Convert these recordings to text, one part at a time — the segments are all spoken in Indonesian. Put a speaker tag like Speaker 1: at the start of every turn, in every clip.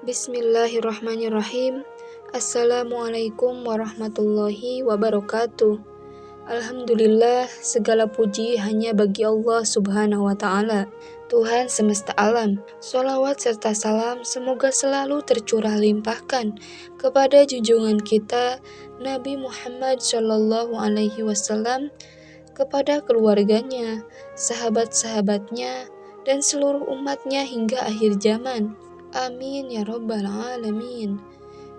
Speaker 1: Bismillahirrahmanirrahim. Assalamualaikum warahmatullahi wabarakatuh. Alhamdulillah, segala puji hanya bagi Allah Subhanahu wa Ta'ala, Tuhan semesta alam. Sholawat serta salam semoga selalu tercurah limpahkan kepada junjungan kita Nabi Muhammad Shallallahu Alaihi Wasallam, kepada keluarganya, sahabat-sahabatnya, dan seluruh umatnya hingga akhir zaman. Amin ya Rabbal Alamin.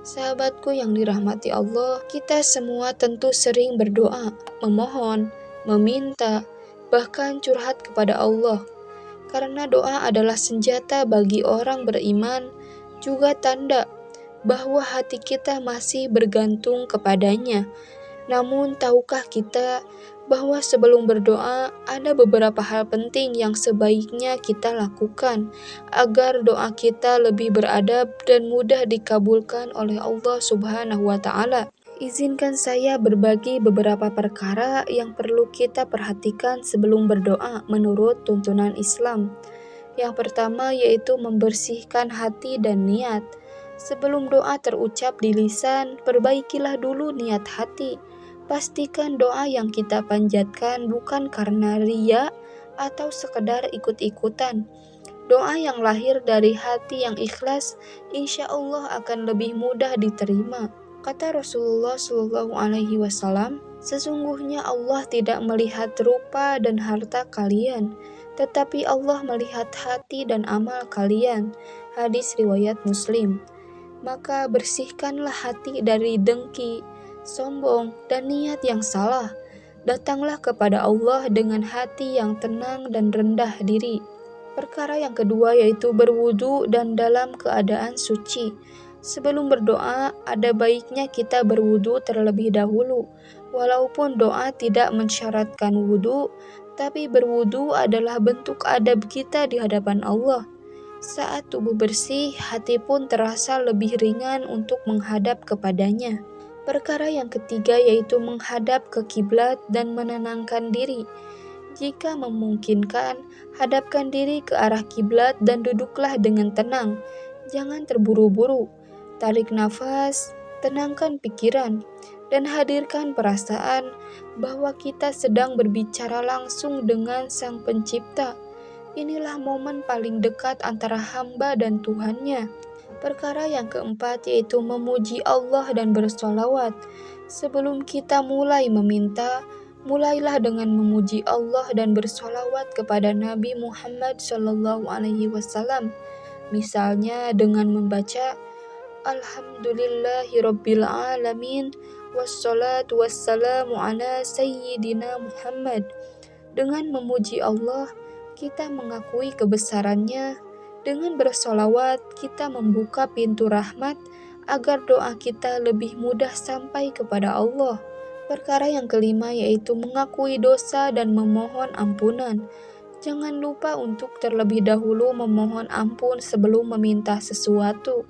Speaker 1: Sahabatku yang dirahmati Allah, kita semua tentu sering berdoa, memohon, meminta, bahkan curhat kepada Allah. Karena doa adalah senjata bagi orang beriman, juga tanda bahwa hati kita masih bergantung kepadanya. Namun tahukah kita bahwa sebelum berdoa ada beberapa hal penting yang sebaiknya kita lakukan agar doa kita lebih beradab dan mudah dikabulkan oleh Allah Subhanahu wa Ta'ala. Izinkan saya berbagi beberapa perkara yang perlu kita perhatikan sebelum berdoa menurut tuntunan Islam. Yang pertama yaitu membersihkan hati dan niat. Sebelum doa terucap di lisan, perbaikilah dulu niat hati. Pastikan doa yang kita panjatkan bukan karena riya atau sekedar ikut-ikutan. Doa yang lahir dari hati yang ikhlas, insya Allah akan lebih mudah diterima. Kata Rasulullah Shallallahu Alaihi Wasallam, sesungguhnya Allah tidak melihat rupa dan harta kalian, tetapi Allah melihat hati dan amal kalian. Hadis riwayat Muslim. Maka bersihkanlah hati dari dengki, sombong, dan niat yang salah. Datanglah kepada Allah dengan hati yang tenang dan rendah diri. Perkara yang kedua yaitu berwudu dan dalam keadaan suci. Sebelum berdoa, ada baiknya kita berwudu terlebih dahulu. Walaupun doa tidak mensyaratkan wudu, tapi berwudu adalah bentuk adab kita di hadapan Allah. Saat tubuh bersih, hati pun terasa lebih ringan untuk menghadap kepadanya. Perkara yang ketiga yaitu menghadap ke kiblat dan menenangkan diri. Jika memungkinkan, hadapkan diri ke arah kiblat dan duduklah dengan tenang. Jangan terburu-buru. Tarik nafas, tenangkan pikiran, dan hadirkan perasaan bahwa kita sedang berbicara langsung dengan Sang Pencipta. Inilah momen paling dekat antara hamba dan Tuhannya. Perkara yang keempat yaitu memuji Allah dan bersolawat. Sebelum kita mulai meminta, mulailah dengan memuji Allah dan bersolawat kepada Nabi Muhammad Shallallahu Alaihi Wasallam. Misalnya dengan membaca Alhamdulillahirabbil alamin wassalatu wassalamu ala sayyidina Muhammad. Dengan memuji Allah, kita mengakui kebesarannya. Dengan bersolawat, kita membuka pintu rahmat agar doa kita lebih mudah sampai kepada Allah. Perkara yang kelima yaitu mengakui dosa dan memohon ampunan. Jangan lupa untuk terlebih dahulu memohon ampun sebelum meminta sesuatu.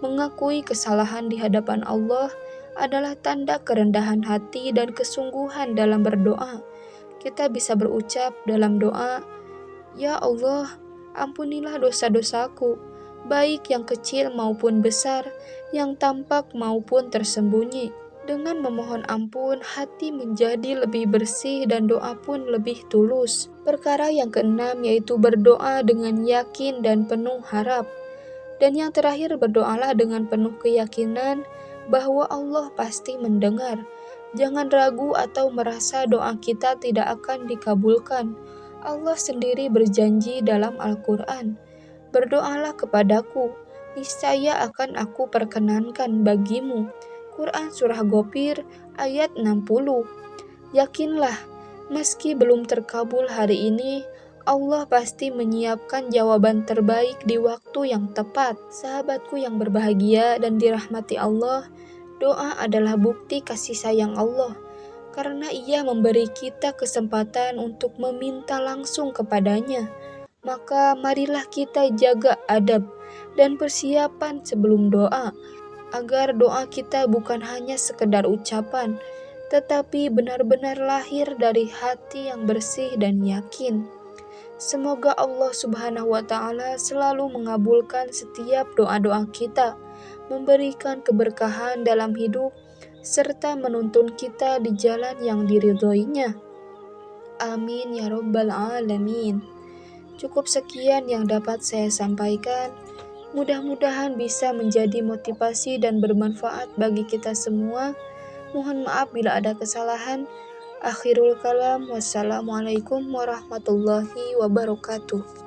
Speaker 1: Mengakui kesalahan di hadapan Allah adalah tanda kerendahan hati dan kesungguhan dalam berdoa. Kita bisa berucap dalam doa, "Ya Allah, ampunilah dosa-dosaku, baik yang kecil maupun besar, yang tampak maupun tersembunyi." Dengan memohon ampun, hati menjadi lebih bersih dan doa pun lebih tulus. Perkara yang keenam yaitu berdoa dengan yakin dan penuh harap. Dan yang terakhir, berdoalah dengan penuh keyakinan bahwa Allah pasti mendengar. Jangan ragu atau merasa doa kita tidak akan dikabulkan. Allah sendiri berjanji dalam Al-Quran, "Berdoalah kepadaku, niscaya akan aku perkenankan bagimu." Quran Surah Ghafir ayat 60. Yakinlah, meski belum terkabul hari ini, Allah pasti menyiapkan jawaban terbaik di waktu yang tepat. Sahabatku yang berbahagia dan dirahmati Allah, doa adalah bukti kasih sayang Allah. Karena Ia memberi kita kesempatan untuk meminta langsung kepadanya, maka marilah kita jaga adab dan persiapan sebelum doa, agar doa kita bukan hanya sekedar ucapan, tetapi benar-benar lahir dari hati yang bersih dan yakin. Semoga Allah Subhanahu wa Ta'ala selalu mengabulkan setiap doa-doa kita, memberikan keberkahan dalam hidup, serta menuntun kita di jalan yang diridhoinya. Amin ya Rabbal Alamin. Cukup sekian yang dapat saya sampaikan. Mudah-mudahan bisa menjadi motivasi dan bermanfaat bagi kita semua. Mohon maaf bila ada kesalahan. Akhirul kalam, wassalamualaikum warahmatullahi wabarakatuh.